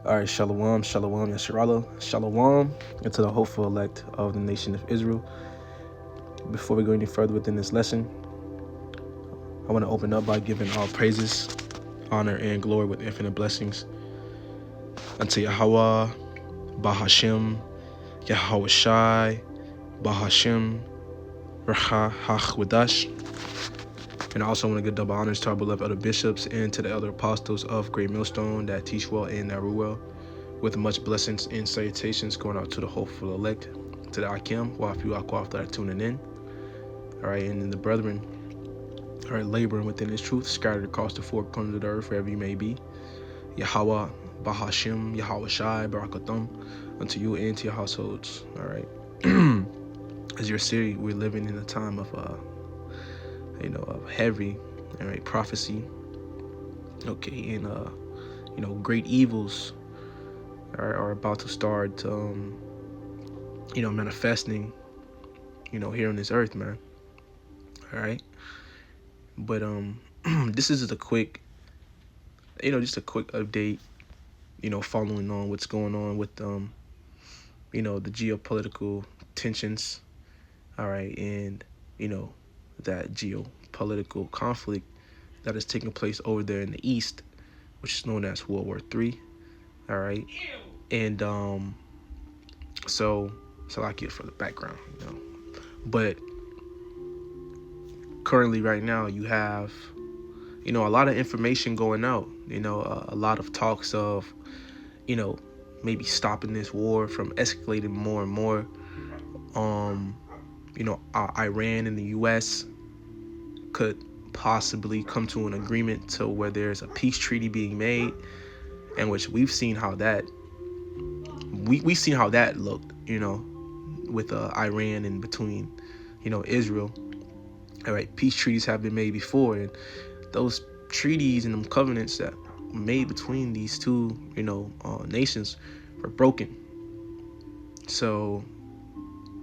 All right, shalom, shalom, yasharala, shalom, and to the hopeful elect of the nation of Israel. Before we go any further within this lesson, I want to open up by giving all praises, honor, and glory with infinite blessings unto Yahweh, Bahashem, Yahweh Shai, Bahashem, Raha Hachwadash. And I also want to give double honors to our beloved elder bishops and to the elder apostles of Great Millstone that teach well and that rule well, with much blessings and salutations going out to the hopeful elect, to the Akim, Wafi Akwaf that are tuning in. All right, and then the brethren are laboring within His truth, scattered across the four corners of the earth, wherever you may be. Yahweh, Bahashim, Yahweh Shai, Barakatum, unto you and to your households. All right. As your Siri, we're living in a time of of heavy, all right, prophecy. Okay, and great evils are about to start manifesting, here on this earth, man. All right. But this is just a quick update, following on what's going on with the geopolitical tensions, all right, and that geopolitical conflict that is taking place over there in the East, which is known as World War III. All right. And so I get for the background, But currently right now you have, a lot of information going out, a lot of talks of, maybe stopping this war from escalating more and more. Iran and the U.S. could possibly come to an agreement to where there's a peace treaty being made, in which we've seen how that we've seen how that looked, with Iran and between, Israel. All right, peace treaties have been made before, and those treaties and them covenants that were made between these two, nations were broken. So,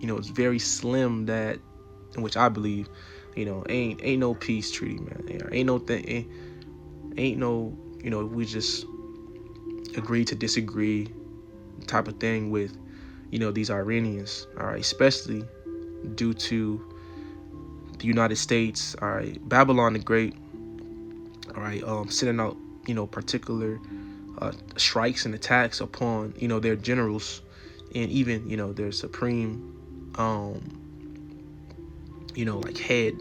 it's very slim that, in which I believe, ain't no peace treaty, man. Ain't no thing. Ain't no, we just agree to disagree type of thing with, these Iranians. All right, especially due to the United States. All right, Babylon the Great. All right, sending out, particular strikes and attacks upon, their generals, and even, their supreme, like head,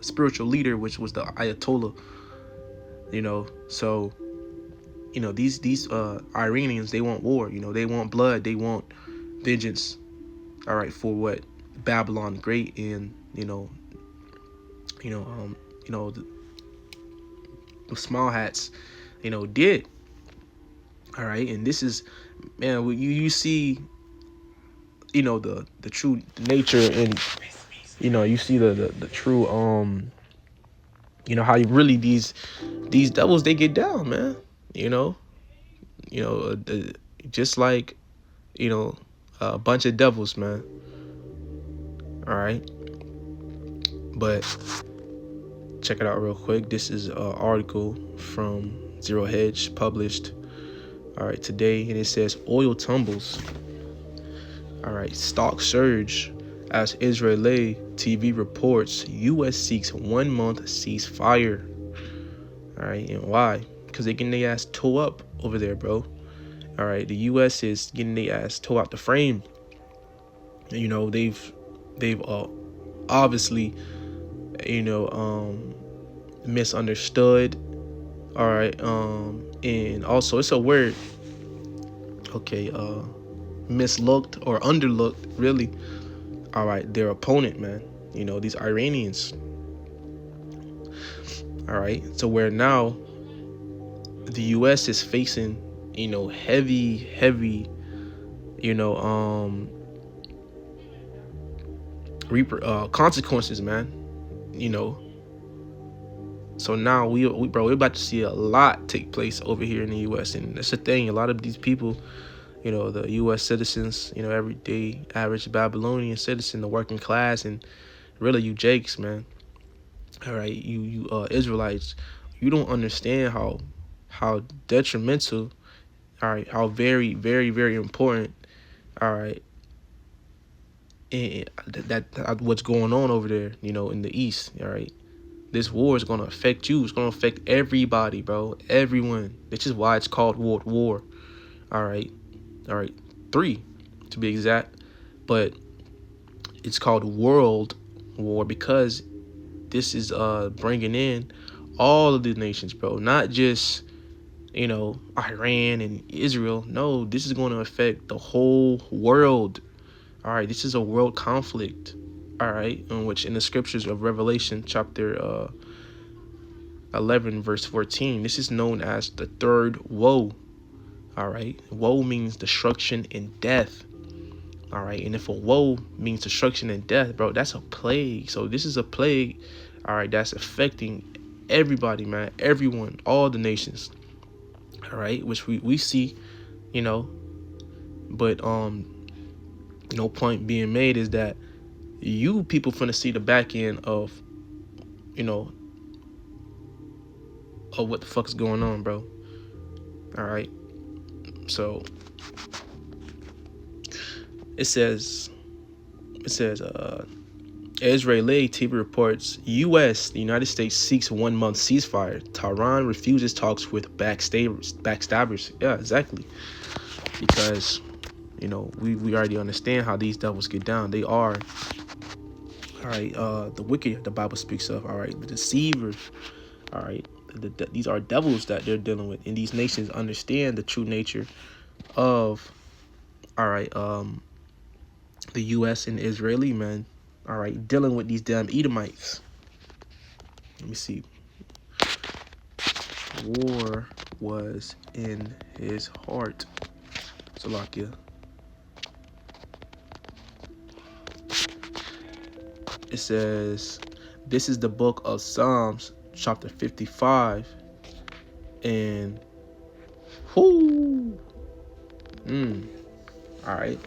spiritual leader, which was the Ayatollah. So, these Iranians, they want war. They want blood. They want vengeance. All right, for what Babylon the Great and the small hats, did. All right, and this is, man, you see, the true nature, and you see the true how you really these devils, they get down, man. Just like a bunch of devils, man. All right, but check it out real quick. This is an article from Zero Hedge published, all right, today, and it says oil tumbles. All right, stock surge as Israeli TV reports U.S. seeks 1 month ceasefire. All right, and why? Because they're getting their ass towed up over there, bro. All right, the U.S. is getting their ass towed out the frame. They've obviously, misunderstood. All right, and also it's a word. Okay, mislooked or underlooked, really. All right, their opponent, man. These Iranians. All right, so where now the U.S. is facing, heavy, consequences, man. So now we're about to see a lot take place over here in the U.S. And that's the thing. A lot of these people, the U.S. citizens, everyday average Babylonian citizen, the working class, and really you Jakes, man. All right, you Israelites, you don't understand how how detrimental, all right, how very, very, very important, all right, and that what's going on over there, in the East, all right. This war is gonna affect you. It's gonna affect everybody, bro. Everyone. This is why it's called World War. All right, 3 to be exact, but it's called World War because this is bringing in all of the nations, bro. Not just Iran and Israel. No, this is going to affect the whole world. All right, this is a world conflict. All right, in which in the scriptures of Revelation chapter 11 verse 14, this is known as the third woe. All right, woe means destruction and death. All right, and if a woe means destruction and death, bro, that's a plague. So this is a plague, all right, that's affecting everybody, man, everyone, all the nations. All right, which we see, but point being made is that you people finna see the back end of what the fuck is going on, bro. All right, so it says Israeli TV reports the United States seeks 1 month ceasefire. Tehran refuses talks with backstabbers. Yeah, exactly. Because, we already understand how these devils get down. They are, all right, the wicked the Bible speaks of, all right, the deceivers, all right. These are devils that they're dealing with. And these nations understand the true nature of, all right, the U.S. and Israeli men, all right, dealing with these damn Edomites. Let me see. War was in his heart. Salakia. It says, this is the book of Psalms, chapter 55. And, all right.